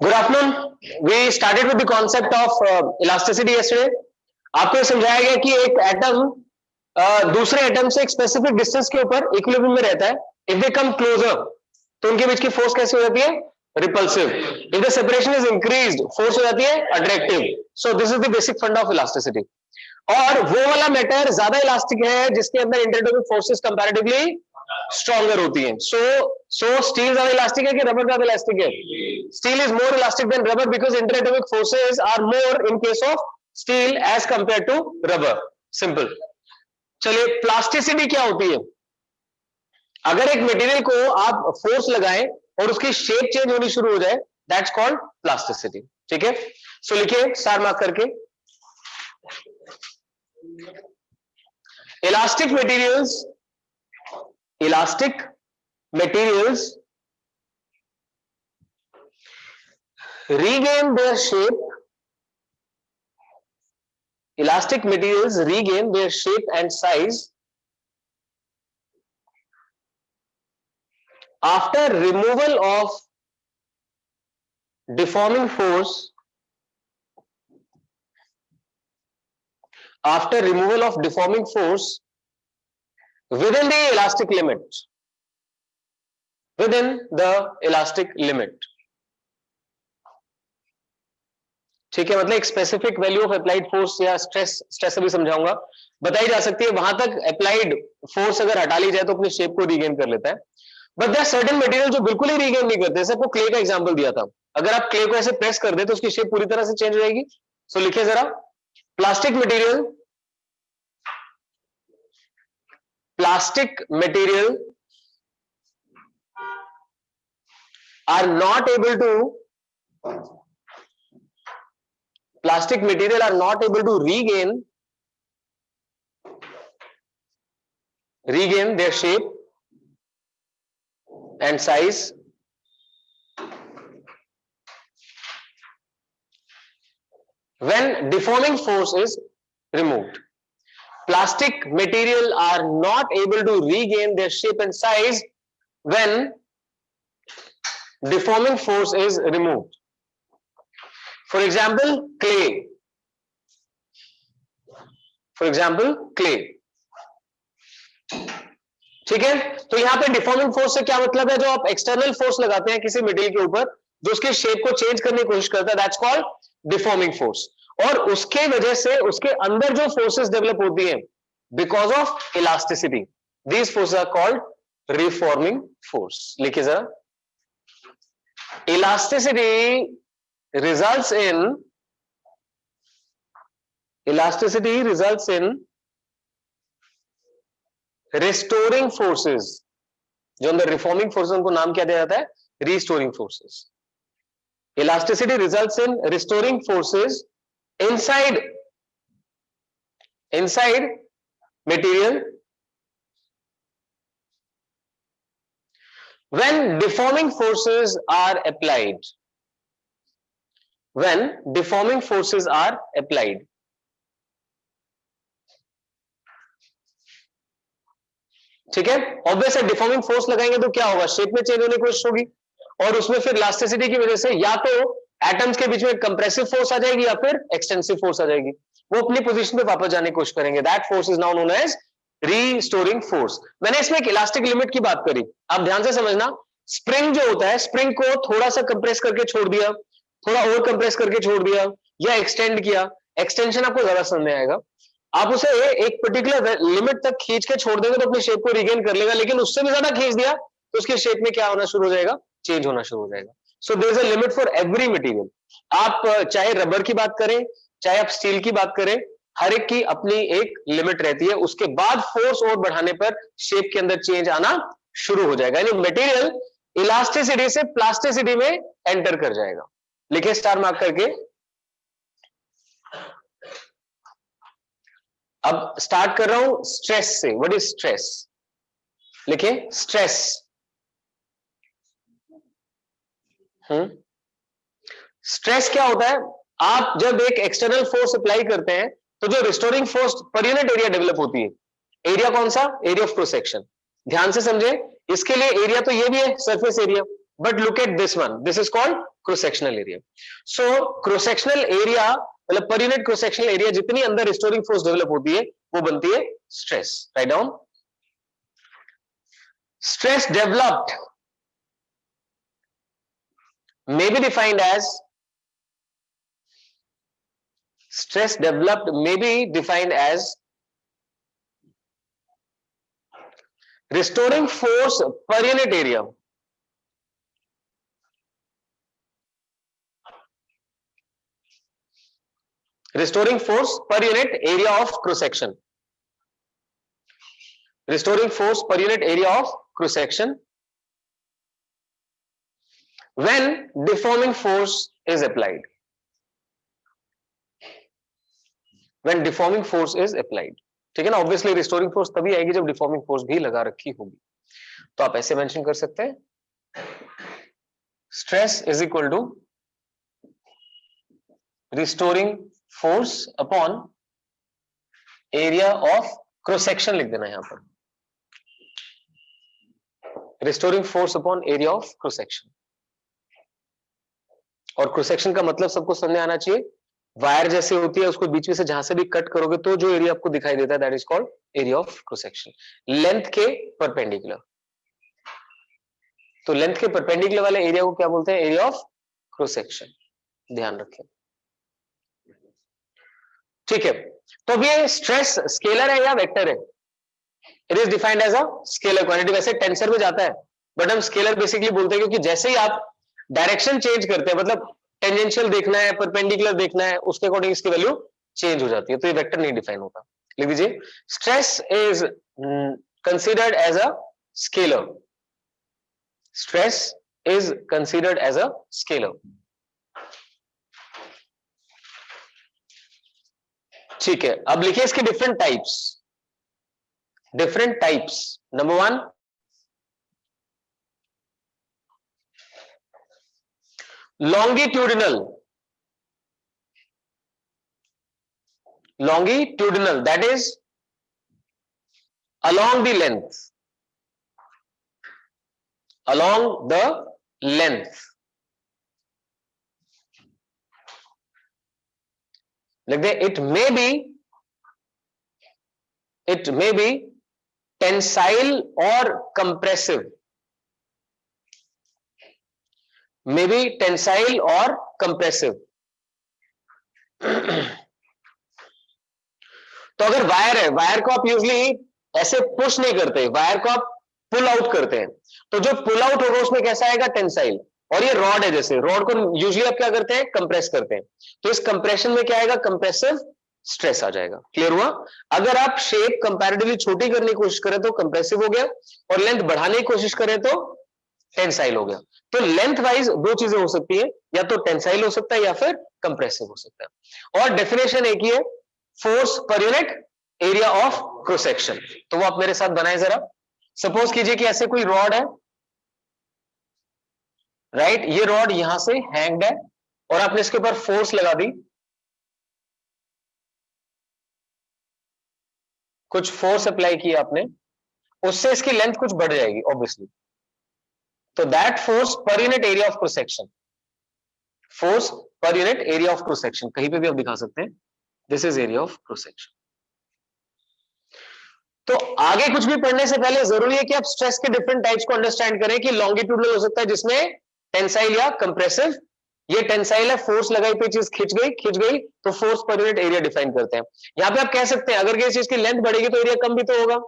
Good afternoon. We started with the concept of elasticity yesterday. आपको ये समझाया गया कि एक एटम दूसरे एटम से एक स्पेसिफिक डिस्टेंस के ऊपर इक्विलिब्रियम में रहता है। इफ दे कम क्लोजर तो उनके बीच की फोर्स कैसे हो जाती है? Repulsive. If the separation is increased force हो जाती है attractive. So this is the basic फंडा ऑफ इलास्टिसिटी। और वो वाला मैटर ज्यादा इलास्टिक है जिसके अंदर इंटरएटॉमिक फोर्सेस कंपैरेटिवली स्ट्रॉन्गर होती हैं। सो स्टील ज्यादा इलास्टिक है कि रबर ज्यादा इलास्टिक है? Steel is more elastic than rubber because interatomic forces are more in case of steel as compare to rubber. Simple. चलिए, प्लास्टिसिटी क्या होती है? अगर एक मटेरियल को आप फोर्स लगाएं और उसकी शेप चेंज होनी शुरू हो जाए, दैट्स कॉल्ड प्लास्टिसिटी। ठीक है, सो लिखिए स्टार मार्क करके। Elastic materials regain their shape. Elastic materials regain their shape and size after removal of deforming force. After removal of deforming force within the elastic limit. Within the elastic limit. ठीक है, मतलब एक specific value of applied force या stress अभी समझाऊंगा, बताई जा सकती है। वहां तक अप्लाइड फोर्स अगर हटा ली जाए तो अपनी शेप को रीगेन कर लेता है। बट देयर सर्टेन मटेरियल जो बिल्कुल ही रीगेन नहीं करते। जैसे आपको क्ले का एग्जांपल दिया था, अगर आप क्ले को ऐसे प्रेस कर दे तो उसकी शेप पूरी तरह से चेंज हो जाएगी। सो लिखिए जरा, plastic material are not able to regain their shape and size when deforming force is removed. Plastic material are not able to regain their shape and size when deforming force is removed. For example, clay. ठीक है, तो यहां पे deforming force से क्या मतलब है? जो आप एक्सटर्नल फोर्स लगाते हैं किसी मटेरियल के ऊपर जो उसके शेप को चेंज करने की कोशिश करता है, दैट्स कॉल्ड डिफॉर्मिंग फोर्स। और उसके वजह से उसके अंदर जो फोर्सेस डेवलप होती हैं because of elasticity, these forces are called reforming force. लिखिए जरा, elasticity results in restoring forces। जो अंदर रिफॉर्मिंग फोर्सेस उनको नाम क्या दिया जाता है? Restoring forces. Elasticity results in restoring forces inside material when deforming forces are applied. ठीक है, ऑब्वियस है, डिफॉर्मिंग फोर्स लगाएंगे तो क्या होगा? शेप में चेंज होने की कोशिश होगी और उसमें फिर इलास्टिसिटी की वजह से या तो एटम्स के बीच में कंप्रेसिव फोर्स आ जाएगी या फिर एक्सटेंसिव फोर्स आ जाएगी। वो अपनी पोजीशन पे वापस जाने की कोशिश करेंगे। That force is now known as restoring force. मैंने इसमें एक इलास्टिक लिमिट की बात करी, आप ध्यान से समझना। स्प्रिंग जो होता है, स्प्रिंग को थोड़ा सा कंप्रेस करके छोड़ दिया, थोड़ा और कंप्रेस करके छोड़ दिया या एक्सटेंड किया, एक्सटेंशन आपको ज्यादा समझ में आएगा। आप उसे एक पर्टिकुलर लिमिट तक खींच के छोड़ देंगे तो अपनी शेप को रिगेन कर लेगा, लेकिन उससे भी ज्यादा खींच दिया तो उसकी शेप में क्या होना शुरू हो जाएगा? चेंज होना शुरू हो जाएगा। So there is a limit for every material. आप चाहे रबर की बात करें, चाहे आप स्टील की बात करें, हर एक की अपनी एक लिमिट रहती है। उसके बाद फोर्स और बढ़ाने पर शेप के अंदर चेंज आना शुरू हो जाएगा, यानी मटेरियल इलास्टिसिटी से प्लास्टिसिटी में एंटर कर जाएगा। लिखिए स्टार मार्क करके। अब स्टार्ट कर रहा हूं स्ट्रेस से। What is stress? लिखिए स्ट्रेस। स्ट्रेस क्या होता है? आप जब एक एक्सटर्नल फोर्स अप्लाई करते हैं तो जो restoring force per unit area develop होती है, एरिया कौन सा? Area of cross section. ध्यान से समझे, इसके लिए एरिया तो ये भी है, surface area, but look at this one, this is called cross sectional area. So cross sectional area मतलब per unit cross sectional area जितनी अंदर रिस्टोरिंग फोर्स डेवलप होती है वो बनती है stress. Write down. Stress developed may be defined as stress developed may be defined as restoring force per unit area restoring force per unit area of cross section restoring force per unit area of cross section when deforming force is applied. When deforming force is applied. ठीक है ना. Obviously restoring force तभी आएगी जब deforming force भी लगा रखी होगी. तो आप ऐसे मेंशन कर सकते हैं, stress is equal to restoring force upon area of cross section. लिख देना यहां पर restoring force upon area of cross section. और क्रॉस सेक्शन का मतलब सबको समझ आना चाहिए, वायर जैसे होती है उसको बीच में से जहां से भी कट करोगे तो जो एरिया आपको दिखाई देता है that is called area of cross section. Length के परपेंडिकुलर. तो लेंथ के परपेंडिकुलर वाले एरिया को क्या बोलते हैं? Area of cross section. ध्यान रखें. ठीक है. तो अब ये स्ट्रेस स्केलर है या वेक्टर है? It is defined as a scalar quantity. वैसे टेंसर में जाता है बट हम स्केलर बेसिकली बोलते हैं क्योंकि जैसे ही आप डायरेक्शन चेंज करते हैं, मतलब टेंजेंशियल देखना है, परपेंडिकुलर देखना है, उसके अकॉर्डिंग इसकी वैल्यू चेंज हो जाती है. तो ये वेक्टर नहीं डिफाइन होता. लिख दीजिए stress is considered as a scalar. Stress is considered as a scalar. ठीक है. अब लिखिए इसके different types. Different types. Number 1 longitudinal. Longitudinal, that is along the length. Along the length. Like that, it may be tensile or compressive. May be tensile or compressive. तो अगर wire है, wire को आप यूजली ऐसे push नहीं करते, wire को आप पुल आउट करते हैं. तो जो पुल आउट होगा उसमें कैसा आएगा? टेंसाइल. और ये रॉड है, जैसे रॉड को यूजली आप क्या करते हैं? कंप्रेस करते हैं. तो इस कंप्रेशन में क्या आएगा? कंप्रेसिव स्ट्रेस आ जाएगा. क्लियर हुआ? अगर आप शेप कंपैरेटिवली छोटी करने की कोशिश करें तो कंप्रेसिव हो गया, और लेंथ बढ़ाने की कोशिश करें तो टेंसाइल हो गया. तो लेंथ वाइज दो चीजें हो सकती है, या तो टेंसाइल हो सकता है या फिर कंप्रेसिव हो सकता है. और डेफिनेशन एक ही है, force per unit area of cross section. तो वो आप मेरे साथ बनाए जरा. सपोज कीजिए कि ऐसे कोई रॉड है, राइट. ये रॉड यहां से हैंग्ड है और आपने इसके ऊपर फोर्स लगा दी, कुछ फोर्स अप्लाई किया आपने, उससे इसकी लेंथ कुछ बढ़ जाएगी ऑब्वियसली. तो that force per unit area of cross section. Force per unit area of cross section कहीं पे भी आप दिखा सकते हैं. This is area of cross section. तो आगे कुछ भी पढ़ने से पहले जरूरी है कि आप स्ट्रेस के डिफरेंट टाइप्स को अंडरस्टैंड करें कि लॉन्गिट्यूडनल हो सकता है जिसमें टेंसाइल या कंप्रेसिव. ये टेंसाइल है, फोर्स लगाई पे चीज खिंच गई तो force per unit area define करते हैं. यहां पे आप कह सकते हैं अगर किसी चीज की लेंथ बढ़ेगी तो एरिया कम भी तो होगा.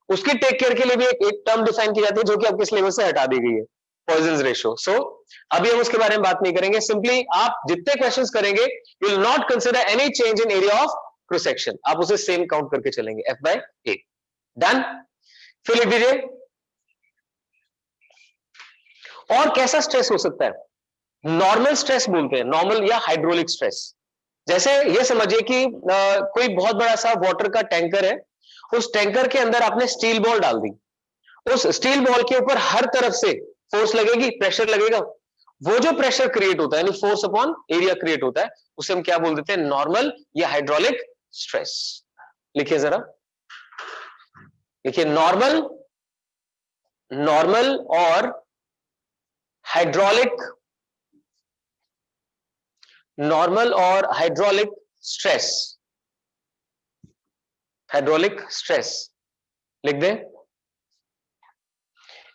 उसकी टेक केयर के लिए भी एक टर्म डिफाइन की जाती है जो कि आपके सिलेबस से हटा दी गई है, पॉइजन रेशियो. सो अभी हम उसके बारे में बात नहीं करेंगे. सिंपली आप जितने क्वेश्चंस करेंगे you will not consider any change in area of cross section. आप उसे सेम काउंट करके चलेंगे, F/A. डन. फिर लिख दीजिए और कैसा स्ट्रेस हो सकता है? नॉर्मल स्ट्रेस बोलते हैं, नॉर्मल या हाइड्रोलिक स्ट्रेस. जैसे ये समझिए कि कोई बहुत बड़ा सा वाटर का टैंकर है, उस टैंकर के अंदर आपने स्टील बॉल डाल दी, उस स्टील बॉल के ऊपर हर तरफ से फोर्स लगेगी, प्रेशर लगेगा. वो जो प्रेशर क्रिएट होता है यानी फोर्स अपॉन एरिया क्रिएट होता है, उसे हम क्या बोल देते हैं? नॉर्मल या हाइड्रोलिक स्ट्रेस. लिखिए जरा, देखिए नॉर्मल और हाइड्रोलिक नॉर्मल और हाइड्रोलिक स्ट्रेस, हाइड्रोलिक स्ट्रेस लिख दें।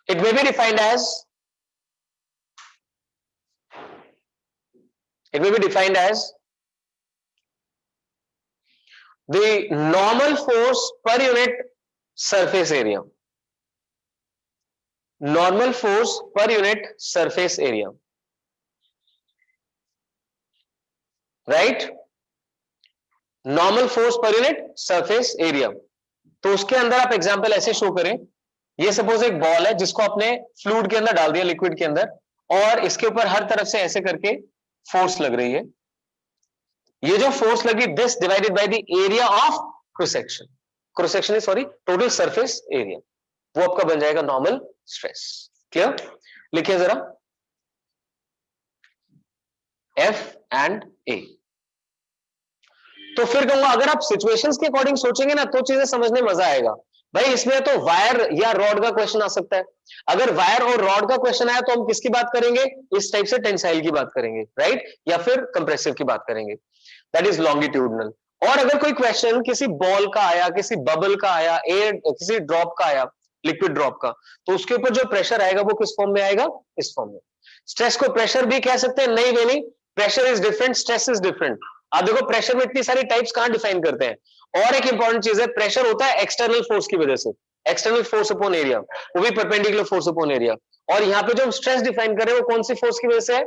It may be defined as, it may be defined as the normal force per unit surface area, normal force per unit surface area, right? normal force per unit surface area। तो उसके अंदर आप example ऐसे show करें, ये suppose एक ball है जिसको आपने फ्लूइड के अंदर डाल दिया, लिक्विड के अंदर, और इसके ऊपर हर तरफ से ऐसे करके फोर्स लग रही है। ये जो फोर्स लगी, this divided by the area of cross section, cross section is sorry total surface area, वो आपका बन जाएगा नॉर्मल स्ट्रेस। क्लियर? लिखिए जरा एफ एंड ए। तो फिर कहूंगा अगर आप सिचुएशंस के अकॉर्डिंग सोचेंगे ना तो चीजें समझने में मजा आएगा। भाई इसमें तो वायर या रॉड का क्वेश्चन आ सकता है। अगर वायर और रॉड का क्वेश्चन आया तो हम किसकी बात करेंगे? इस टाइप से टेंसाइल की बात करेंगे, राइट? या फिर कंप्रेसिव की बात करेंगे, दैट इज लॉन्गिट्यूडनल। और अगर कोई क्वेश्चन किसी बॉल का आया, किसी बबल का आया, एयर किसी ड्रॉप का आया, लिक्विड ड्रॉप का, तो उसके ऊपर जो प्रेशर आएगा वो किस फॉर्म में आएगा? इस फॉर्म में। स्ट्रेस को प्रेशर भी कह सकते हैं, नहीं वे नहीं, pressure is different, stress is different. आप देखो प्रेशर में इतनी सारी टाइप्स कहां डिफाइन करते हैं। और एक इंपॉर्टेंट चीज है, प्रेशर होता है एक्सटर्नल फोर्स की वजह से, एक्सटर्नल फोर्स अपॉन एरिया, वो भी परपेंडिकुलर फोर्स अपॉन एरिया। और यहाँ पे जो हम स्ट्रेस डिफाइन कर रहे हैं वो कौन सी फोर्स की वजह से है?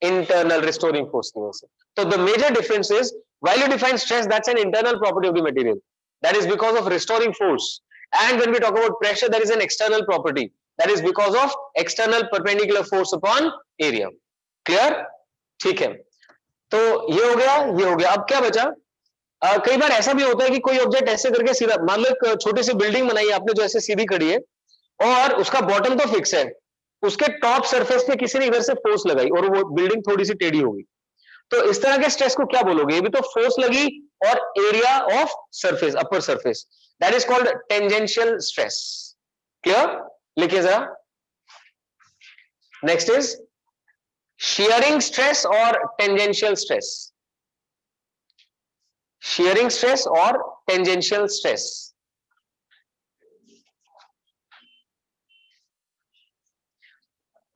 इंटरनल रिस्टोरिंग फोर्स की वजह से। तो the major difference is while you define stress, that's an internal property of the material, that is because of restoring force, and when we talk about pressure, that is an external property, that is because of external perpendicular force upon area। clear? ठीक है, तो ये हो गया, ये हो गया। अब क्या बचा? कई बार ऐसा भी होता है कि कोई ऑब्जेक्ट ऐसे करके सीधा, मान लो एक छोटी सी बिल्डिंग बनाई है आपने जो ऐसे सीधी खड़ी है और उसका बॉटम तो फिक्स है, उसके टॉप सरफेस पे किसी ने इधर से फोर्स लगाई और वो बिल्डिंग थोड़ी सी टेढ़ी हो गई, तो इस तरह के स्ट्रेस को क्या बोलोगे? ये भी तो फोर्स लगी और area of surface, upper surface, that is called tangential stress. Clear? लिखिए जरा। Next is shearing stress or tangential stress, shearing stress or tangential stress।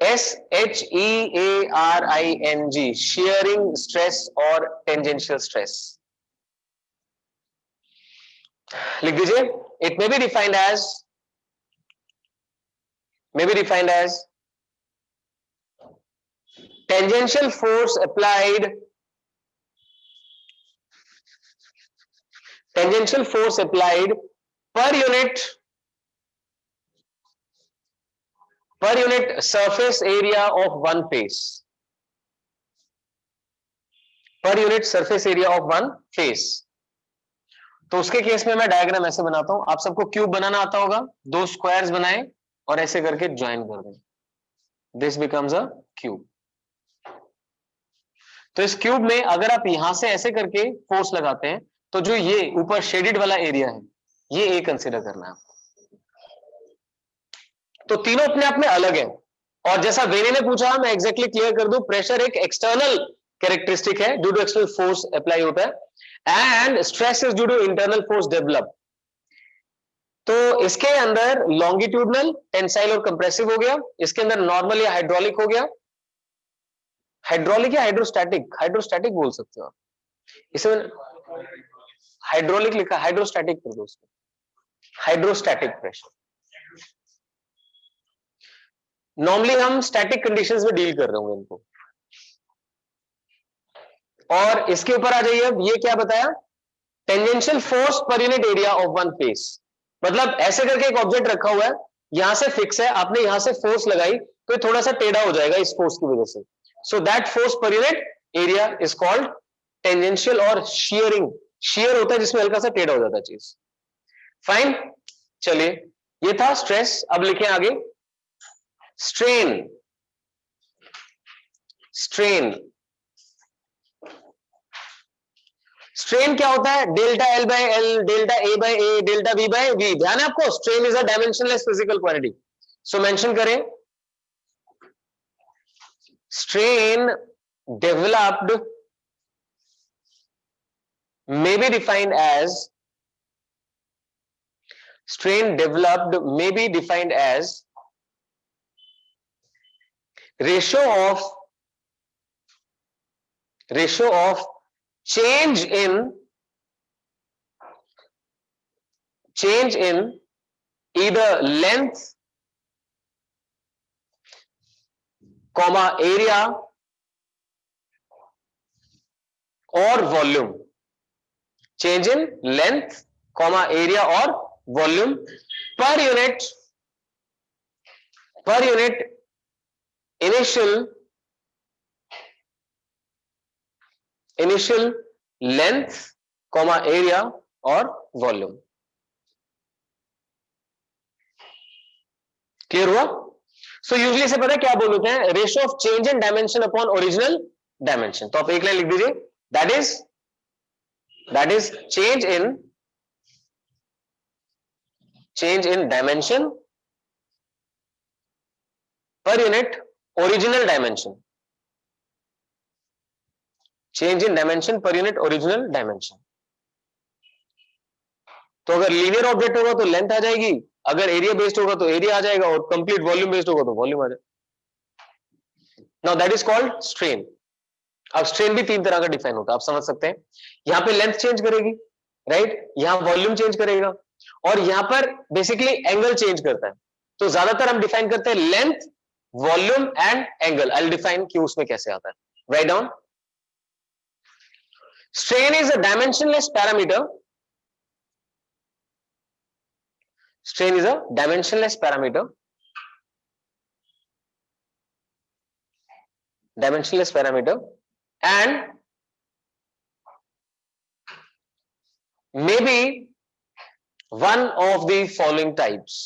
SHEARING, shearing stress or tangential stress। लिख दीजिए। it may be defined as, tangential force applied, tangential force applied per unit surface area of one face, per unit surface area of one face। तो उसके case में मैं diagram ऐसे बनाता हूं, आप सबको क्यूब बनाना आता होगा, दो स्क्वायर्स बनाए और ऐसे करके ज्वाइन कर दें, दिस बिकम्स अ क्यूब। तो इस क्यूब में अगर आप यहां से ऐसे करके फोर्स लगाते हैं तो जो ये ऊपर शेडेड वाला एरिया है ये ए कंसीडर करना है आपको। तो तीनों अपने आप में अलग है, और जैसा वेनी ने पूछा मैं एग्जैक्टली क्लियर कर दूं, प्रेशर एक एक्सटर्नल कैरेक्टरिस्टिक है, due to external force apply होता है, and stress is due to internal force develop. तो इसके अंदर लॉन्गिट्यूडनल, टेंसाइल और कंप्रेसिव हो गया, इसके अंदर नॉर्मल या हाइड्रोलिक हो गया, हाइड्रोलिक या हाइड्रोस्टैटिक, हाइड्रोस्टैटिक बोल सकते हो आप, इसमें हाइड्रोलिक लिखा, हाइड्रोस्टैटिक कर दो उसको, हाइड्रोस्टैटिक प्रेशर। नॉर्मली हम स्टैटिक कंडीशंस में डील कर रहे होंगे इनको। और इसके ऊपर आ जाइए, अब ये क्या बताया? Tangential force per unit area of one face, मतलब ऐसे करके एक ऑब्जेक्ट रखा हुआ है, यहां से फिक्स है, आपने यहां से फोर्स लगाई तो ये थोड़ा सा टेढ़ा हो जाएगा इस फोर्स की वजह से, so that force per unit area is called tangential. और शियरिंग, शियर होता है जिसमें हल्का सा टेढ़ा हो जाता है चीज। फाइन, चलिए ये था स्ट्रेस। अब लिखें आगे स्ट्रेन। स्ट्रेन, स्ट्रेन क्या होता है? Delta L by L, delta A by A, delta V by V. ध्यान है आपको, strain is a dimensionless physical quantity. So mention करें strain developed may be defined as ratio of change in either length, comma area or volume. Change in length, comma area or volume per unit initial length, comma area और volume. Clear हुआ? So usually से पता है क्या बोलते हैं, ratio of change in dimension upon original dimension. तो आप एक लाइन लिख दीजिए, that is change in dimension per unit original dimension. Change in dimension per unit original dimension. तो अगर लीनियर ऑब्जेक्ट होगा तो लेंथ आ जाएगी, अगर एरिया बेस्ड होगा तो एरिया आ जाएगा, और कंप्लीट वॉल्यूम बेस्ड होगा तो वॉल्यूम आ जाएगा. Now that is called strain. अब स्ट्रेन भी तीन तरह का डिफाइन होता है, आप समझ सकते हैं. यहां पे लेंथ चेंज करेगी, राइट, यहां वॉल्यूम चेंज करेगा, और यहां पर बेसिकली एंगल चेंज करता है. तो ज्यादातर हम डिफाइन करते हैं length, volume and angle. I will define कि उसमें कैसे आता है. Write down. Strain is a dimensionless parameter. Strain is a dimensionless parameter. And maybe one of the following types.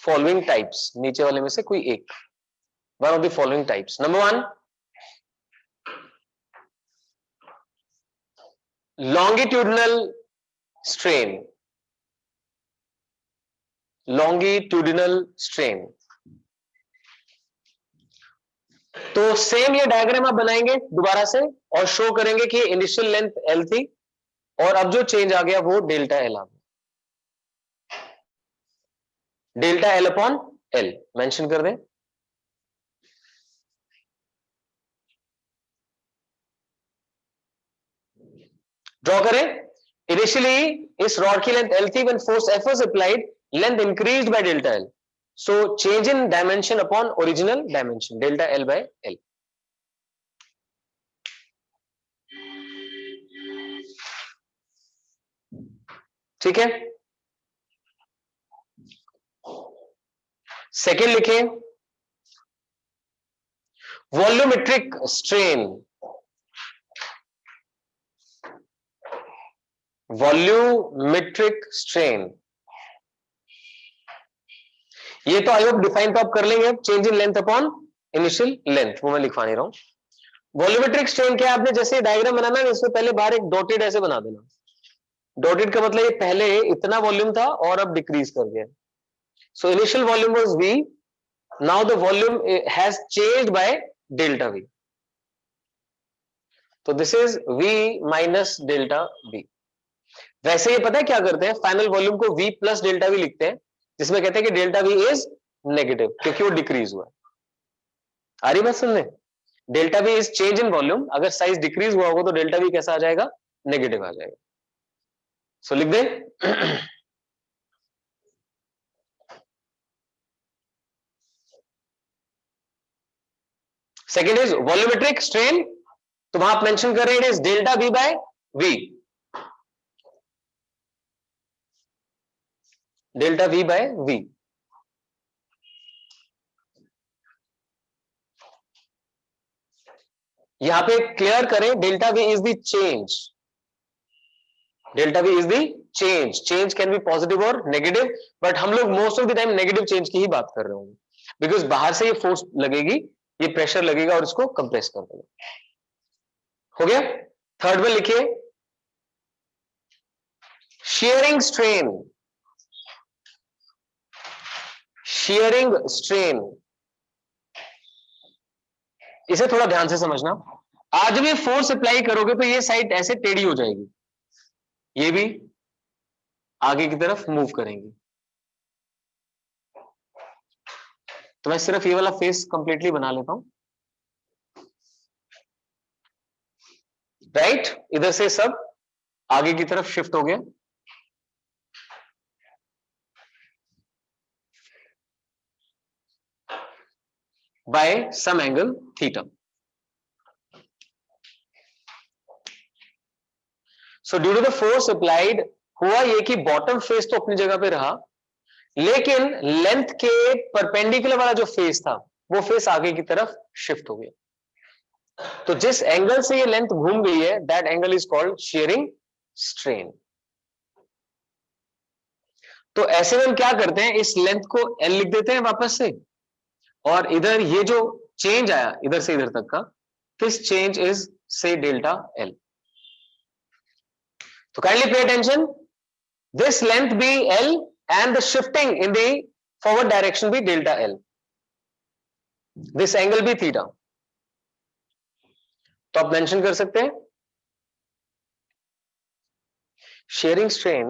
Following types. नीचे वाले में से कोई एक. One of the following types. Number one, longitudinal strain. तो सेम ये diagram आप बनाएंगे दोबारा से और शो करेंगे कि इनिशियल लेंथ एल थी और अब जो चेंज आ गया वो डेल्टा एल आ गया. Delta L upon L mention कर दें. ड्रॉ करें. इनिशियली इस रॉड की लेंथ एल थी, when force F was applied length increased by delta L. So change in dimension upon original dimension, delta L by L. ठीक है. Second लिखें, volumetric strain. ये तो आई होप डिफाइन तो आप कर लेंगे. Change in length upon initial length, वो मैं लिखवा नहीं रहा हूं. वॉल्यूमेट्रिक स्ट्रेन क्या है, आपने जैसे डायग्राम बनाना है इसमें पहले बाहर एक डॉटेड ऐसे बना देना. डॉटेड का मतलब ये पहले इतना वॉल्यूम था और अब डिक्रीज कर गया. So initial volume was v, now the volume has changed by delta v. तो this is v minus delta v. वैसे ये पता है क्या करते हैं, फाइनल वॉल्यूम को v प्लस डेल्टा v लिखते हैं, जिसमें कहते हैं कि डेल्टा v इज नेगेटिव क्योंकि वो डिक्रीज हुआ है. आ रही बात सुनने? Delta v is change in volume. अगर साइज डिक्रीज हुआ होगा तो डेल्टा v कैसा आ जाएगा, नेगेटिव आ जाएगा. सो लिख दें. Second is volumetric strain. तो वहां आप मेंशन कर रहे हैं it is delta v by v. Delta v by v. यहां पे क्लियर करें, delta v is the change. Delta v is the change. Change can be positive और नेगेटिव, बट हम लोग most of the time negative change की ही बात कर रहे होंगे, बिकॉज बाहर से ये फोर्स लगेगी, ये प्रेशर लगेगा और इसको कंप्रेस कर देगा. हो गया. थर्ड में लिखिए shearing strain, इसे थोड़ा ध्यान से समझना। आज भी फोर्स अप्लाई करोगे तो ये साइड ऐसे टेढ़ी हो जाएगी, ये भी आगे की तरफ मूव करेंगी। तो मैं सिर्फ ये वाला फेस कंप्लीटली बना लेता हूं, राइट। इधर से सब आगे की तरफ शिफ्ट हो गया, by some angle theta. So due to the force applied हुआ ये कि बॉटम फेस तो अपनी जगह पे रहा, लेकिन लेंथ के परपेंडिकुलर वाला जो फेस था वो फेस आगे की तरफ शिफ्ट हो गया। तो जिस एंगल से ये लेंथ घूम गई है that angle is called sharing strain. तो ऐसे में हम क्या करते हैं, इस लेंथ को एल लिख देते हैं वापस से, और इधर ये जो चेंज आया इधर से इधर तक का, दिस चेंज इज से डेल्टा एल। तो kindly pay attention, this length be L and the shifting in the forward direction be delta L, this angle be theta। तो आप मेंशन कर सकते हैं shearing strain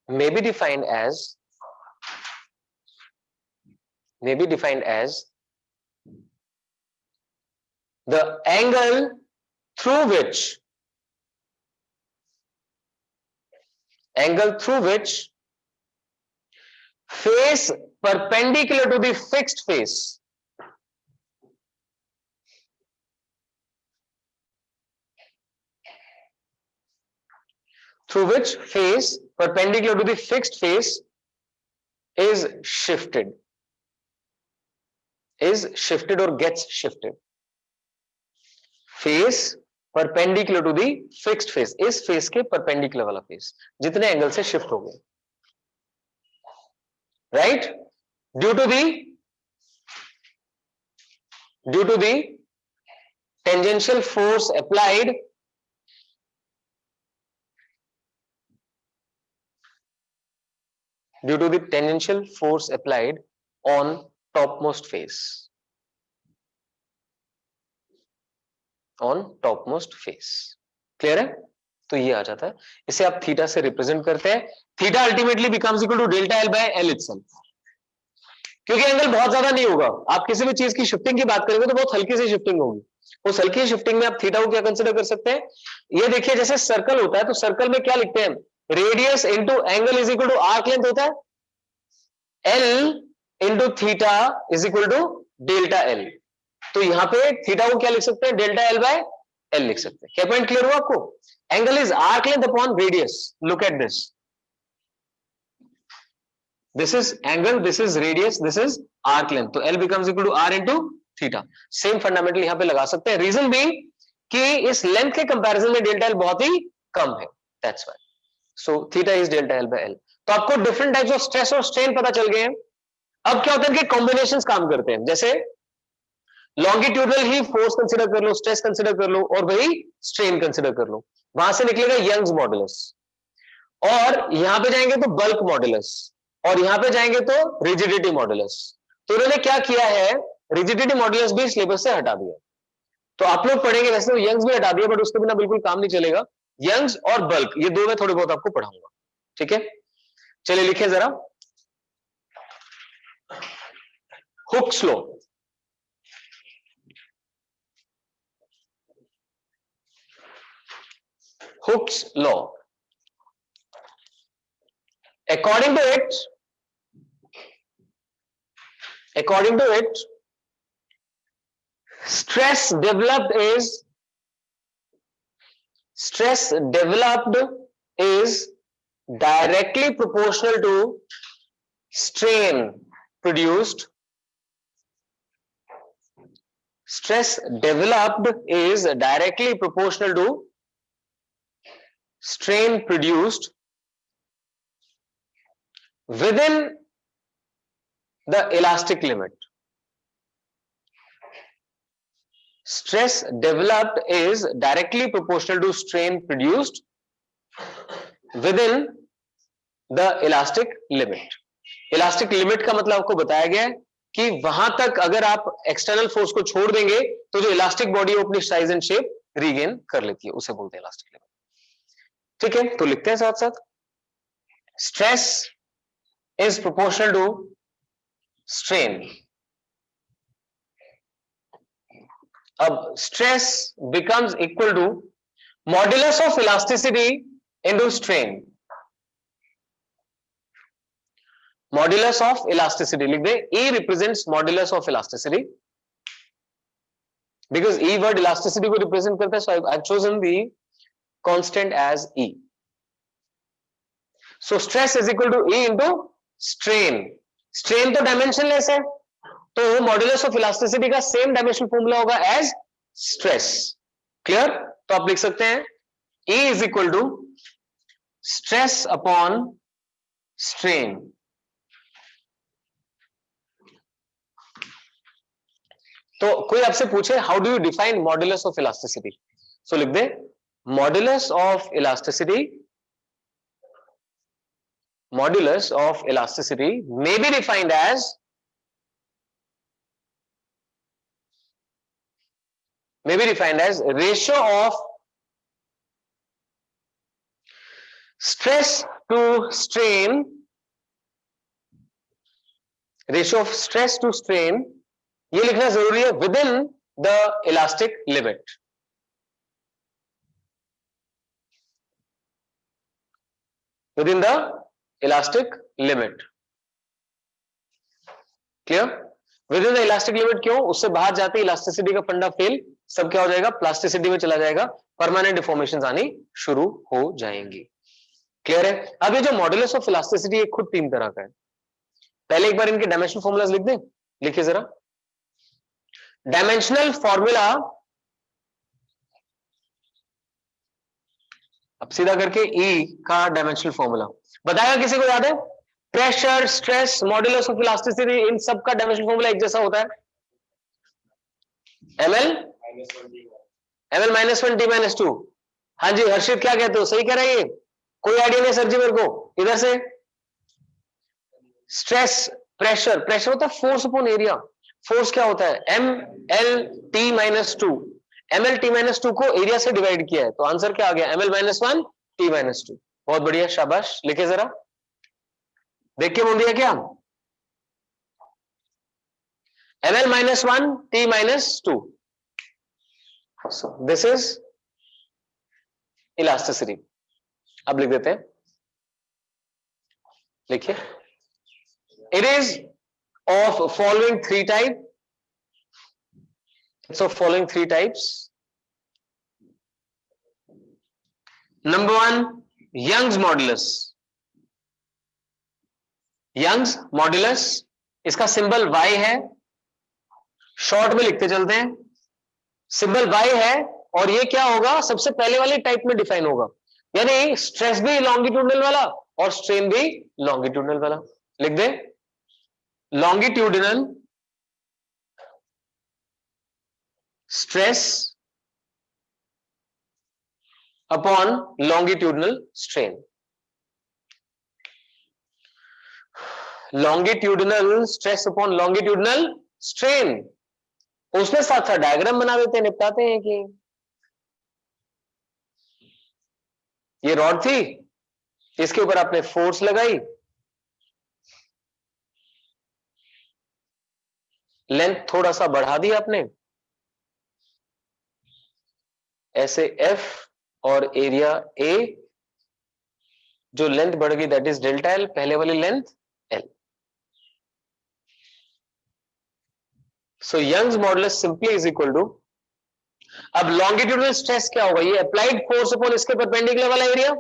may be defined as the angle through which face perpendicular to the fixed face is shifted or gets shifted। Face perpendicular to the fixed face, इस face के perpendicular वाला face जितने angle से shift हो गए, right. Due to the tangential force applied on topmost face, clear है। तो ये आ जाता है, इसे आप थीटा से रिप्रेजेंट करते हैं। Theta ultimately becomes equal to delta L by L itself, क्योंकि एंगल बहुत ज्यादा नहीं होगा। आप किसी भी चीज की शिफ्टिंग की बात करेंगे तो बहुत हल्की सी शिफ्टिंग होगी, उस हल्की शिफ्टिंग में आप थीटा को क्या कंसिडर कर सकते हैं, ये देखिए जैसे सर्कल होता है तो सर्कल में क्या लिखते हैं, radius into angle is equal to arc length होता है, L into theta is equal to delta L. तो यहां पे थीटा को क्या लिख सकते हैं, डेल्टा एल बाय एल लिख सकते हैं। क्या पॉइंट क्लियर हुआ आपको। Angle is arc length upon radius, look at this, this is angle, this is radius, this is arc length, तो L becomes equal to R into theta। Same fundamental यहां पे लगा सकते हैं, रीजन भी कि इस लेंथ के कंपैरिजन में डेल्टा एल बहुत ही कम है, that's why. So theta is delta L by L. तो आपको डिफरेंट टाइप्स ऑफ स्ट्रेस और स्ट्रेन पता चल गए हैं। अब क्या होता है कि कॉम्बिनेशंस काम करते हैं, जैसे लॉन्गिट्यूडनल ही फोर्स कंसीडर कर लो, स्ट्रेस कंसीडर कर लो, और वही स्ट्रेन कंसीडर कर लो, वहां से निकलेगा यंग्स मॉडुलस, और यहां पे जाएंगे तो बल्क मॉडुलस, और यहां पे जाएंगे तो रिजिडिटी मॉडुलस। तो उन्होंने क्या किया है, रिजिडिटी मॉडुलस भी सिलेबस से हटा दिया। तो आप लोग पढ़ेंगे, वैसे तो यंग्स भी हटा दिया, बट उसके बिना बिल्कुल काम नहीं चलेगा। यंग्स और बल्क ये दो मैं थोड़े बहुत आपको पढ़ाऊंगा, ठीक है। चलिए लिखिए जरा, Hooke's law. Hooke's law, according to it stress developed is directly proportional to strain produced. Stress developed is directly proportional to strain produced within the elastic limit. stress developed is directly proportional to strain produced within the elastic limit. Elastic limit का मतलब आपको बताया गया है कि वहां तक अगर आप एक्सटर्नल फोर्स को छोड़ देंगे तो जो इलास्टिक बॉडी है अपनी साइज एंड शेप रीगेन कर लेती है, उसे बोलते हैं इलास्टिक लिमिट। ठीक है, तो लिखते हैं साथ साथ, stress is proportional to strain. अब stress becomes equal to modulus of elasticity into strain. Modulus of elasticity लिख दे, E represents modulus of elasticity because E word elasticity को रिप्रेजेंट करता है, so I have chosen the constant as E। So stress is equal to E into strain. Strain तो dimensionless है, तो modulus of elasticity का same dimensional formula होगा as stress. Clear? तो आप लिख सकते हैं E is equal to stress upon strain. तो कोई आपसे पूछे how do you define modulus of elasticity, so लिख दे modulus of elasticity, modulus of elasticity may be defined as ratio of stress to strain, ratio of stress to strain, ये लिखना जरूरी है, with in the elastic limit. With in the elastic limit. Clear? With in the elastic limit क्यों? उससे बाहर जाते elasticity का फंडा फेल, सब क्या हो जाएगा, प्लास्टिसिटी में चला जाएगा, परमानेंट डिफॉर्मेशंस आनी शुरू हो जाएंगी। क्लियर है? अब ये जो मॉड्यूलस ऑफ इलास्टिसिटी है खुद तीन तरह का है। पहले एक बार इनके डायमेंशनल फॉर्मूलाज लिख दें, लिखिए जरा। डायमेंशनल फॉर्मूला, अब सीधा करके E का डायमेंशनल फॉर्मूला बताएगा, किसी को याद है? Pressure, stress, modulus of elasticity, इन सब का डायमेंशनल फॉर्मूला एक जैसा होता है, ml -1 t -2। हाँ जी हर्षित, क्या कहते हो, सही कह रहे हैं? कोई आइडिया नहीं सर जी मेरे को, इधर से। स्ट्रेस, प्रेशर, प्रेशर होता है फोर्स अपॉन एरिया। फोर्स क्या होता है, ml-t -2। ml-t -2 को एरिया से डिवाइड किया है, तो आंसर क्या आ गया, ml-1 t -2। बहुत बढ़िया, शाबाश। लिखे जरा, देख के बोल दिया क्या, ml-1 t -2। This is elasticity. अब लिख देते हैं, लिखिए, it is of following three type, it's of following three types. Number one, Young's modulus। Young's modulus, इसका सिंबल Y है, शॉर्ट में लिखते चलते हैं, सिंबल Y है, और ये क्या होगा, सबसे पहले वाले टाइप में डिफाइन होगा, यानी स्ट्रेस भी लॉन्गिट्यूडनल वाला और स्ट्रेन भी लॉन्गिट्यूडनल वाला। लिख दे, longitudinal stress upon longitudinal strain। longitudinal stress upon longitudinal strain, उसमें साथ साथ डायग्राम बना देते हैं, निपटाते हैं कि ये रॉड थी, इसके ऊपर आपने फोर्स लगाई, लेंथ थोड़ा सा बढ़ा दिया आपने, ऐसे F और एरिया A, जो लेंथ बढ़ गई दैट इज डेल्टा L, पहले वाली length L। So Young's modulus simply is equal to, अब लॉन्गिट्यूडनल स्ट्रेस क्या होगा, ये अप्लाइड फोर्स अपॉन इसके परपेंडिकुलर वाला area,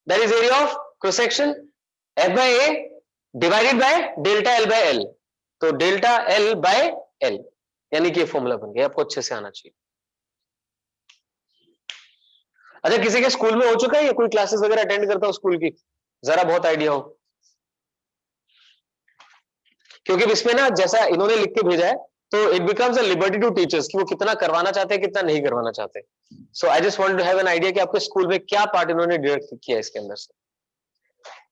that is area of cross section, F by A divided by delta L by L। तो delta L by L, यानी कि formula बन गया, आपको अच्छे से आना चाहिए। अच्छा, किसी के स्कूल में हो चुका है, या कोई क्लासेस वगैरह अटेंड करता हो स्कूल की, जरा बहुत आइडिया हो, क्योंकि इसमें ना जैसा इन्होंने लिख के भेजा है तो it becomes a liberty to teachers कि वो कितना करवाना चाहते हैं कितना नहीं करवाना चाहते. So I just want to have an idea कि आपके स्कूल में क्या पार्ट इन्होंने डिडक्ट किया इसके अंदर से.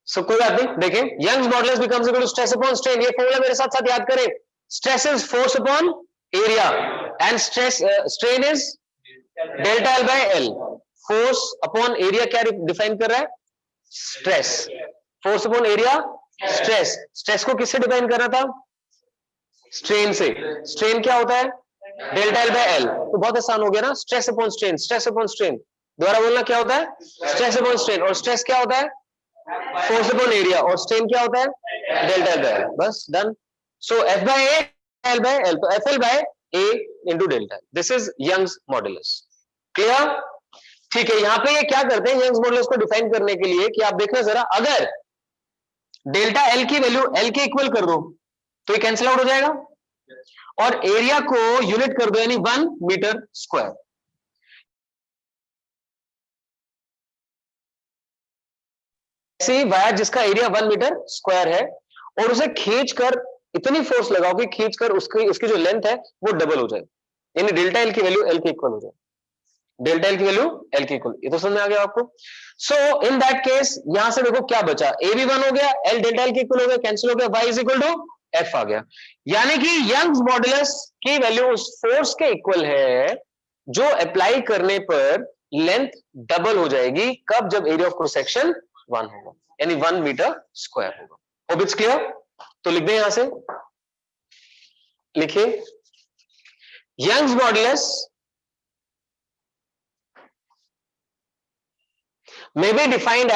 सो कोई बात नहीं, देखें Young's modulus becomes equal to stress upon strain. ये फॉर्मूला मेरे साथ साथ याद करें. Stress is force upon area and strain is delta L by L. Force upon area क्या डिफाइन कर रहा है? Stress. Force upon area stress. Stress को किससे डिफाइन करना था? स्ट्रेन से. स्ट्रेन क्या होता है? Delta L by L. तो बहुत आसान हो गया ना. Stress upon strain, stress upon strain. दोबारा बोलना क्या होता है? Stress upon strain. और स्ट्रेस क्या होता है? Force upon area. और स्ट्रेन क्या होता है? Delta L by L. बस done. So F by A L by L. तो F L by A into delta. This is Young's modulus. Clear? ठीक है. यहां पे ये क्या करते हैं यंग्स मॉडुलस को डिफाइन करने के लिए कि आप देखना जरा, अगर डेल्टा एल की वैल्यू एल के इक्वल कर दो तो ये कैंसिल आउट हो जाएगा. और एरिया को यूनिट कर दो यानी 1 मीटर स्क्वायर. ऐसे वायर जिसका एरिया 1 मीटर स्क्वायर है और उसे खींचकर इतनी फोर्स लगाओ कि खींचकर उसकी जो लेंथ है वो डबल हो जाए, यानी डेल्टा एल की वैल्यू एल के इक्वल हो जाए. डेल्टा एल की वैल्यू एल के इक्वल. ये तो समझ में आ गया आपको. सो इन दैट केस यहां से देखो क्या बचा. ए भी 1 हो गया, एल डेल्टा एल के इक्वल हो गया, कैंसिल हो गया, Y is equal to F आ गया. यानी कि यंग्स मॉडुलस की वैल्यू उस फोर्स के इक्वल है जो अप्लाई करने पर लेंथ डबल हो जाएगी. कब? जब एरिया ऑफ क्रॉस सेक्शन 1 होगा, यानी 1 मीटर स्क्वायर होगा. Hope it's clear? तो लिख दें यहां से, लिखिए Young's modulus may be defined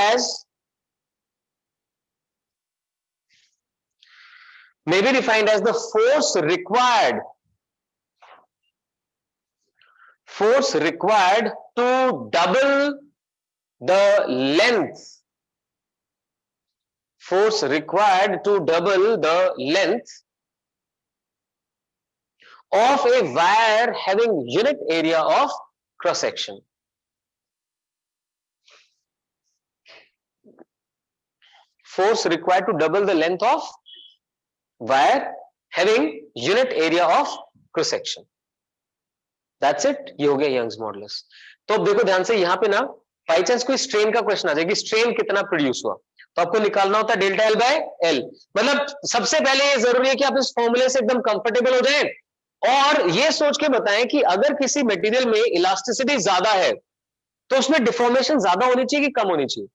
as the force required to double the length of a wire having unit area of cross section. Force required to double the length of wire having unit area of cross section. That's it. ये हो गया Young's modulus. तो अब देखो ध्यान से, यहां पे ना बाई चांस कोई स्ट्रेन का क्वेश्चन आ जाए कि स्ट्रेन कितना प्रोड्यूस हुआ, तो आपको निकालना होता है डेल्टा एल बाय एल. मतलब सबसे पहले ये जरूरी है कि आप इस फॉर्मूले से एकदम कंफर्टेबल हो जाएं और ये सोच के बताएं कि अगर किसी मटेरियल में इलास्टिसिटी ज्यादा है तो उसमें डिफॉर्मेशन ज्यादा होनी चाहिए कि कम होनी चाहिए.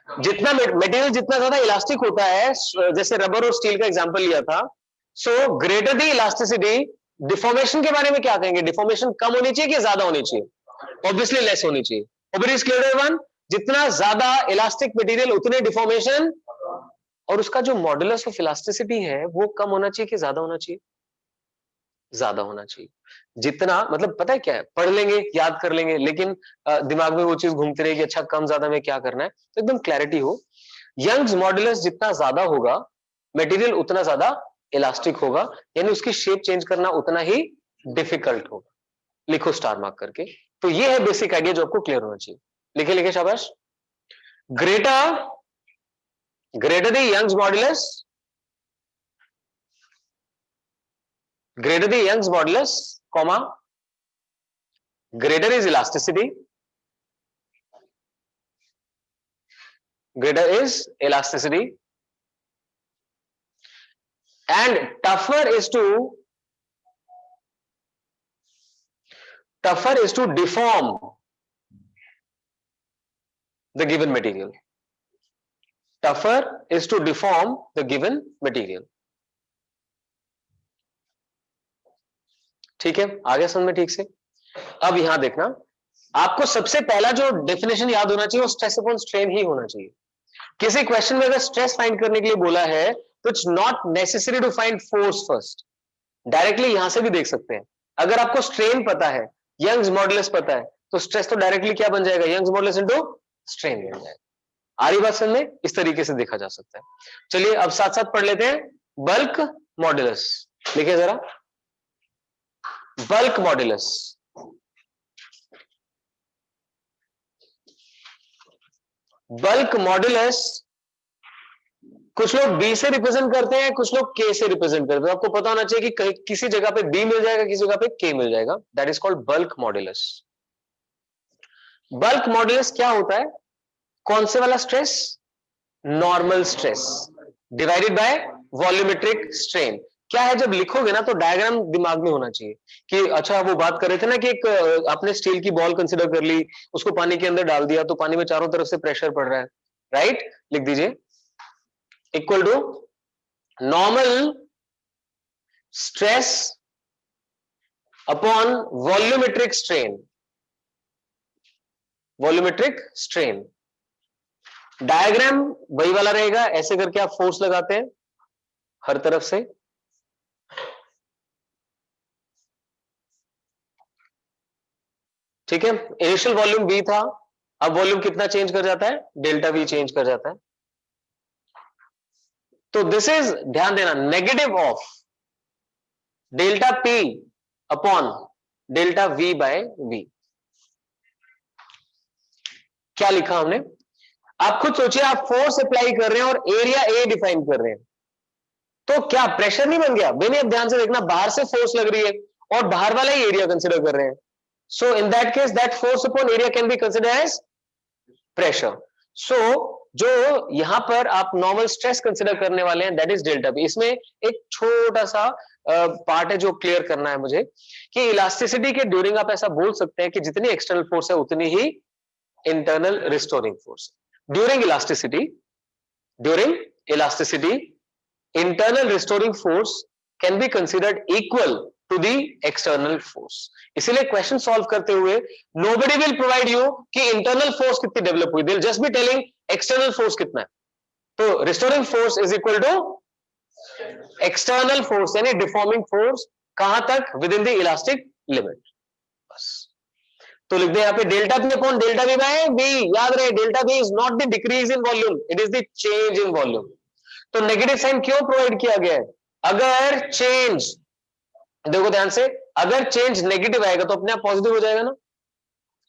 जितना मटेरियल जितना ज्यादा इलास्टिक होता है, जैसे रबर और स्टील का एग्जांपल लिया था, so greater the elasticity. Deformation के बारे में क्या कहेंगे? डिफॉर्मेशन कम होनी चाहिए कि ज्यादा होनी चाहिए? ऑब्वियसली लेस होनी चाहिए. क्लियर? जितना ज्यादा इलास्टिक मटेरियल उतने डिफॉर्मेशन. और उसका जो मॉडुलस ऑफ इलास्टिसिटी है वो कम होना चाहिए कि ज्यादा होना चाहिए? ज्यादा होना चाहिए. जितना मतलब पता है क्या है, पढ़ लेंगे याद कर लेंगे लेकिन दिमाग में वो चीज घूमती रहेगी, अच्छा कम ज्यादा में क्या करना है, तो एकदम क्लैरिटी हो. यंग्स मॉडुलस जितना ज्यादा होगा मटेरियल उतना ज्यादा इलास्टिक होगा, यानी उसकी शेप चेंज करना उतना ही डिफिकल्ट होगा. लिखो स्टार मार्क करके. तो ये है बेसिक आइडिया जो आपको क्लियर होना चाहिए. लिखे लिखे शाबाश. Greater the Young's modulus, greater the Young's modulus, comma, greater is elasticity, and tougher is to deform the given material. Tougher is to deform the given material. ठीक है, आगे समझ में ठीक से. अब यहां देखना, आपको सबसे पहला जो डेफिनेशन याद होना चाहिए वो स्ट्रेस अपॉन स्ट्रेन ही होना चाहिए. किसी क्वेश्चन में अगर स्ट्रेस फाइंड करने के लिए बोला है तो it's not necessary to find force first. Directly यहां से भी देख सकते हैं. अगर आपको स्ट्रेन पता है, यंग्स मॉडुलस पता है, तो स्ट्रेस तो डायरेक्टली क्या बन जाएगा? यंग्स मॉडुलस इनटू स्ट्रेन बन जाएगा. आ रही बात समझ में? इस तरीके से देखा जा सकता है. चलिए अब साथ साथ पढ़ लेते हैं बल्क मॉडुलस. लिखिए जरा, बल्क मॉडुलस. Bulk modulus कुछ लोग बी से रिप्रेजेंट करते हैं, कुछ लोग के से रिप्रेजेंट करते हैं। आपको पता होना चाहिए कि किसी जगह पे बी मिल जाएगा, किसी जगह पे के मिल जाएगा। That is called bulk modulus. Bulk modulus क्या होता है? कौन से वाला stress? Normal stress divided by volumetric strain. क्या है, जब लिखोगे ना तो डायग्राम दिमाग में होना चाहिए कि अच्छा वो बात कर रहे थे ना कि एक आपने स्टील की बॉल कंसिडर कर ली, उसको पानी के अंदर डाल दिया तो पानी में चारों तरफ से प्रेशर पड़ रहा है, राइट? लिख दीजिए equal to normal stress upon volumetric strain. Volumetric strain diagram वही वाला रहेगा। ऐसे करके आप फोर्स लगाते हैं हर तरफ से, ठीक है। इनिशियल वॉल्यूम V था, अब वॉल्यूम कितना चेंज कर जाता है? डेल्टा V चेंज कर जाता है। तो दिस इज, ध्यान देना, negative of delta P upon delta V by V। क्या लिखा हमने? आप खुद सोचिए, आप फोर्स अप्लाई कर रहे हैं और एरिया A डिफाइन कर रहे हैं, तो क्या प्रेशर नहीं बन गया? मैंने अब ध्यान से देखना, बाहर से फोर्स लग रही है और बाहर वाला ही एरिया कंसिडर कर रहे हैं। So in that case, that force upon area can be considered as pressure. So जो यहां पर आप नॉर्मल स्ट्रेस कंसिडर करने वाले हैं, दैट इज डेल्टा बी। इसमें एक छोटा सा पार्ट है जो क्लियर करना है मुझे, कि इलास्टिसिटी के ड्यूरिंग आप ऐसा बोल सकते हैं कि जितनी एक्सटर्नल फोर्स है उतनी ही internal restoring force. During elasticity internal restoring force can be considered equal to the external force। इसीलिए क्वेश्चन सॉल्व करते हुए nobody will provide you कि internal force कितनी डेवलप हुई, they'll just be telling external force कितना है। तो restoring force is equal to external force, यानी deforming force कहां तक? within the elastic limit। बस तो लिख दे यहाँ पे delta B upon delta B by B. याद रहे, delta B is not the decrease in volume, it is the change in volume. तो नेगेटिव साइन क्यों प्रोवाइड किया गया है? अगर चेंज, देखो ध्यान से, अगर चेंज नेगेटिव आएगा तो अपने आप पॉजिटिव हो जाएगा ना,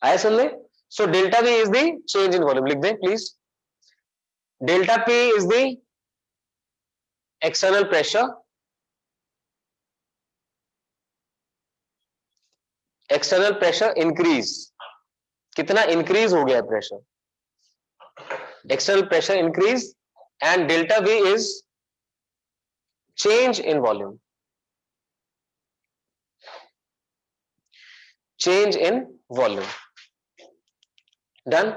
आया समझे? So delta B is the change in volume. लिख दें please, delta P is the external pressure, external pressure increase. कितना इंक्रीज हो गया pressure? External pressure increase, and delta V is change in volume, change in volume। Done.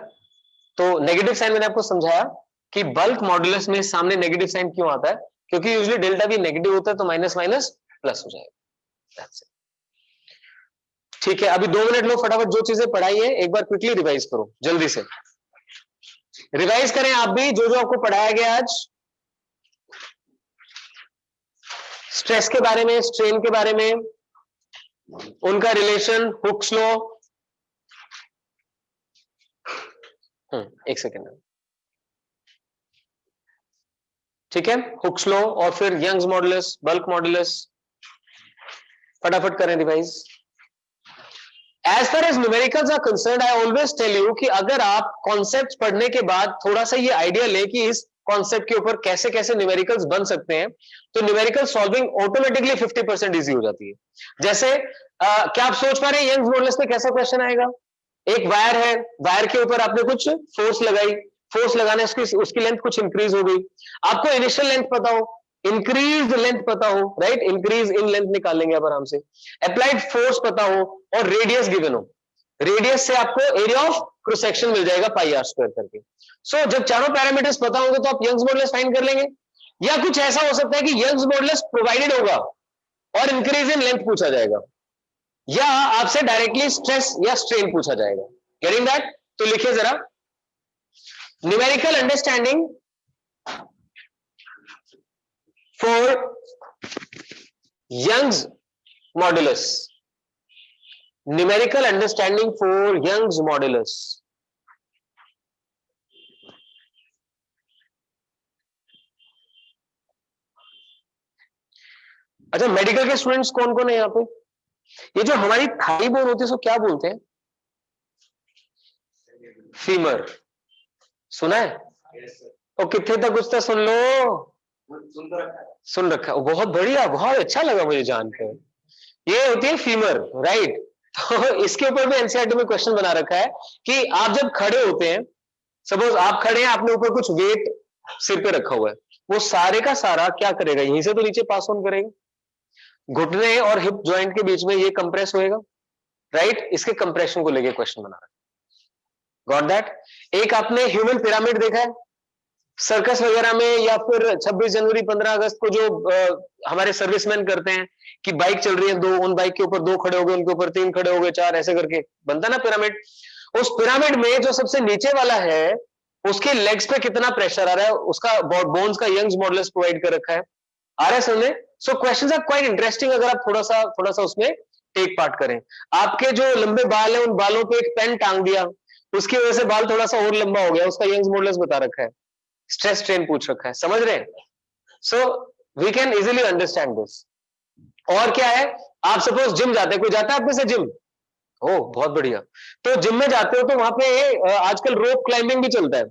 तो negative sign मैंने आपको समझाया कि बल्क मॉड्यूलस में सामने नेगेटिव साइन क्यों आता है, क्योंकि यूजुअली डेल्टा V नेगेटिव होता है तो माइनस माइनस प्लस हो जाएगा। ठीक है, अभी 2 मिनट लो, फटाफट जो चीजें पढ़ाई है एक बार क्विकली रिवाइज करो, जल्दी से रिवाइज करें आप भी जो जो आपको पढ़ाया गया आज, स्ट्रेस के बारे में, स्ट्रेन के बारे में, उनका रिलेशन, हुक्स लॉ। एक सेकेंड, ठीक है, हुक्स लॉ और फिर यंग्स मॉडुलस, बल्क मॉडुलस, फटाफट करें revise. As far as numericals are concerned, I always tell you कि अगर आप कॉन्सेप्ट पढ़ने के बाद थोड़ा सा ये आइडिया ले कि इस कॉन्सेप्ट के ऊपर कैसे कैसे न्यूमेरिकल्स बन सकते हैं, तो न्यूमेरिकल सॉल्विंग ऑटोमेटिकली 50% इजी हो जाती है। जैसे क्या आप सोच पा रहे हैं यंग्स मॉडुलस में कैसा क्वेश्चन आएगा? एक वायर है, वायर के ऊपर आपने कुछ फोर्स लगाई, फोर्स लगाने से उसकी लेंथ कुछ इंक्रीज हो गई, आपको इनिशियल लेंथ पता हो, इंक्रीज लेंथ पता हो, राइट, इंक्रीज इन लेंथ निकाल लेंगे आप आराम से, अप्लाइड फोर्स पता हो और रेडियस गिवन हो, रेडियस से आपको एरिया ऑफ क्रॉस सेक्शन मिल जाएगा पाई आर स्क्वायर करके। सो जब चारों पैरामीटर्स पता होंगे तो आप यंग्स मॉडुलस फाइंड कर लेंगे। या कुछ ऐसा हो सकता है कि यंग्स मॉडुलस प्रोवाइडेड होगा और इंक्रीज इन लेंथ पूछा जाएगा, या आपसे डायरेक्टली स्ट्रेस या स्ट्रेन पूछा जाएगा। Getting that? तो लिखिए जरा, numerical understanding for Young's modulus, numerical understanding for Young's modulus. अच्छा, मेडिकल के स्टूडेंट्स कौन कौन है यहाँ पे? ये जो हमारी थाई बोन होती है उसको क्या बोलते हैं? फीमर, सुना है? और कितने तक कुछ तो सुन लो, सुन रखा, बहुत बढ़िया, बहुत अच्छा लगा मुझे जानकर। ये होती है फीमर, राइट। तो इसके ऊपर भी एनसीईआरटी में क्वेश्चन बना रखा है कि आप जब खड़े होते हैं, सपोज आप खड़े हैं, आपने ऊपर कुछ वेट सिर पे रखा हुआ है, वो सारे का सारा क्या करेगा, यहीं से तो नीचे पास ऑन करेगा, घुटने और हिप जॉइंट के बीच में ये कंप्रेस होएगा, राइट। इसके कंप्रेशन को लेके क्वेश्चन बना रहा है, गॉट दैट। एक आपने ह्यूमन पिरामिड देखा है सर्कस वगैरह में, या फिर 26 जनवरी 15 अगस्त को जो हमारे सर्विसमैन करते हैं कि बाइक चल रही है दो, उन बाइक के ऊपर दो खड़े हो गए, उनके ऊपर तीन खड़े हो गए, चार, ऐसे करके बनता ना पिरामिड। उस पिरामिड में जो सबसे नीचे वाला है उसके लेग्स पे कितना प्रेशर आ रहा है, उसका बोन्स का यंग्स मॉडुलस प्रोवाइड कर रखा है, आ रहा है समझे। So questions are quite interesting अगर आप थोड़ा सा उसमें टेक पार्ट करें। आपके जो लंबे बाल है उन बालों पे एक पेन टांग दिया, उसकी वजह से बाल थोड़ा सा और लंबा हो गया, उसका यंग्स मॉडुलस बता रखा है, स्ट्रेस स्ट्रेन पूछ रखा है, समझ रहे हैं। So we can easily understand this. और क्या है, आप सपोज जिम जाते हैं, कोई जाता है आप में से जिम, ओ बहुत बढ़िया। तो जिम में जाते हो तो वहां पे आजकल रोप क्लाइंबिंग भी चलता है।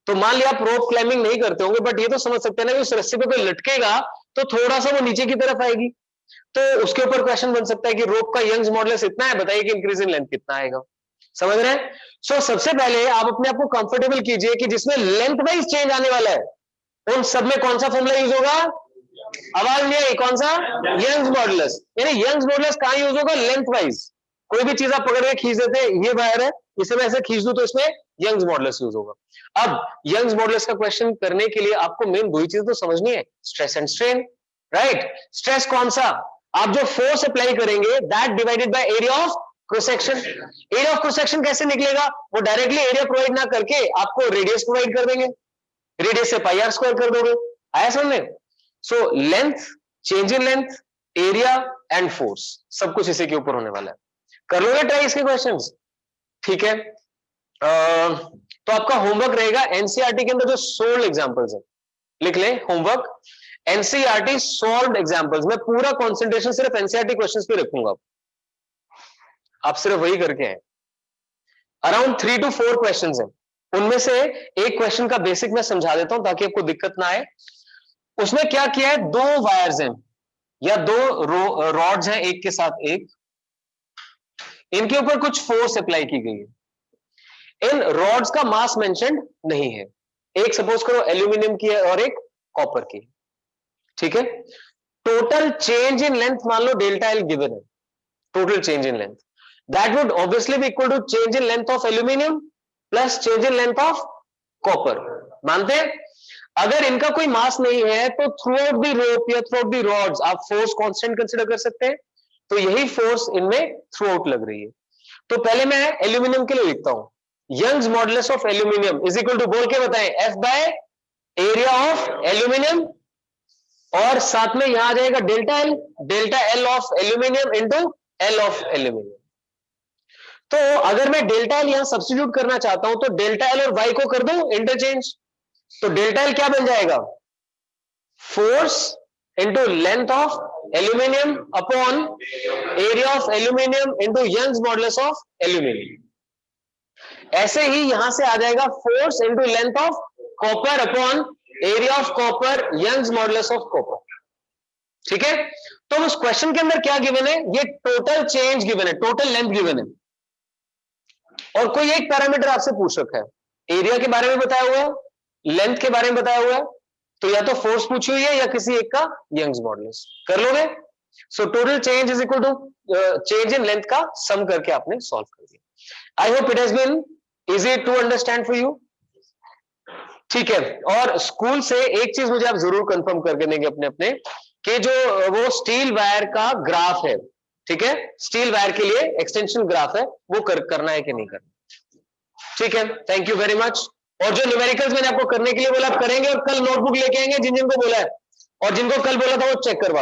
तो मान लिया आप रोप क्लाइंबिंग नहीं करते होंगे, बट ये तो समझ सकते हैं ना कि उस रस्सी पे कोई लटकेगा तो थोड़ा सा वो नीचे की तरफ आएगी, तो उसके ऊपर क्वेश्चन बन सकता है कि रोप का यंग्स मॉडुलस इतना है, बताइए कि इंक्रीज इन लेंथ कितना आएगा, समझ रहे हैं। सो सबसे पहले आप अपने आप को कंफर्टेबल कीजिए कि जिसमें लेंथ वाइज चेंज आने वाला है, उन सब में कौन सा फॉर्मूला यूज होगा, आवाज नहीं आई, कौन सा, यंग्स मॉडुलस। यानी यंग्स मॉडुलस कहां यूज होगा, लेंथ वाइज। कोई भी चीज आप पकड़ के खींच देते, ये वायर है, इसे मैं ऐसे खींच दूं तो इसमें यंग्स मॉडुलस यूज होगा। अब यंग्स मॉडुलस का क्वेश्चन करने के लिए आपको मेन दो ही चीज तो समझनी है, stress and strain, right. Stress कौन सा, आप जो फोर्स अप्लाई करेंगे that divided by area of cross section. Area of cross section कैसे निकलेगा, वो डायरेक्टली एरिया प्रोवाइड ना करके आपको रेडियस प्रोवाइड कर देंगे, रेडियस से पाई आर स्क्वायर कर दोगे, आया समझ में। So length, change in length, area and force, सब कुछ इसी के ऊपर होने वाला है। कर लोगे ट्राई इसके क्वेश्चंस, ठीक है। तो आपका होमवर्क रहेगा एनसीईआरटी के अंदर जो सोल्व एग्जांपल्स है, लिख लें होमवर्क, एनसीईआरटी सॉल्व्ड एग्जांपल्स। मैं पूरा कंसंट्रेशन सिर्फ एनसीईआरटी क्वेश्चंस पे रखूंगा, आप सिर्फ वही करके आए। अराउंड 3 to 4 क्वेश्चंस हैं, उनमें से एक क्वेश्चन का बेसिक मैं समझा देता हूं ताकि आपको दिक्कत ना आए। उसमें क्या किया है, दो वायर्स हैं या दो रॉड्स हैं एक के साथ एक, इनके ऊपर कुछ फोर्स अप्लाई की गई है। इन रॉड्स का मास मेंशन्ड नहीं है, एक सपोज करो एल्यूमिनियम की है और एक कॉपर की, ठीक है। टोटल चेंज इन लेंथ मान लो डेल्टा एल गिवन है, total change in length that would obviously be equal to change in length of aluminium plus change in length of copper, मानते हैं। अगर इनका कोई मास नहीं है तो थ्रू आउट दी रोप या थ्रू आउट दी रॉड्स आप फोर्स कांस्टेंट कंसीडर कर सकते हैं, तो यही फोर्स इनमें थ्रू आउट लग रही है। तो पहले मैं एल्यूमिनियम के लिए लिखता हूं, Young's modulus of aluminium is equal to, बोल के बताएं, F by area of aluminium, और साथ में यहां आ जाएगा delta L of aluminium into L of aluminium. तो अगर मैं डेल्टा एल यहां सब्स्टिट्यूट करना चाहता हूं तो डेल्टा एल और वाई को कर दूं इंटरचेंज, तो डेल्टा एल क्या बन जाएगा, force into length of aluminium upon area of aluminium into Young's modulus of aluminium. ऐसे ही यहां से आ जाएगा force into length of copper upon area of copper Young's modulus of copper, ठीक है। तो उस क्वेश्चन के अंदर क्या गिवन है, ये टोटल चेंज गिवन है, टोटल लेंथ गिवन है, और कोई एक पैरामीटर आपसे पूछ रखा है, एरिया के बारे में बताया हुआ है, लेंथ के बारे में बताया हुआ है, तो या तो फोर्स पूछी हुई है या किसी एक का यंग्स मॉडुलस, कर लोगे। So total change is equal to change in length का सम करके आपने सॉल्व कर दिया। I hope it has been easy to understand for you, ठीक है। और स्कूल से एक चीज मुझे आप जरूर कंफर्म करके देंगे अपने अपने, कि जो वो स्टील वायर का ग्राफ है, ठीक है, स्टील वायर के लिए एक्सटेंशन ग्राफ है, वो करना है कि नहीं करना, ठीक है। Thank you very much. और जो न्यूमेरिकल्स मैंने आपको करने के लिए बोला आप करेंगे, और कल नोटबुक लेके आएंगे जिन जिनको बोला है, और जिनको कल बोला था वो चेक करवा लो।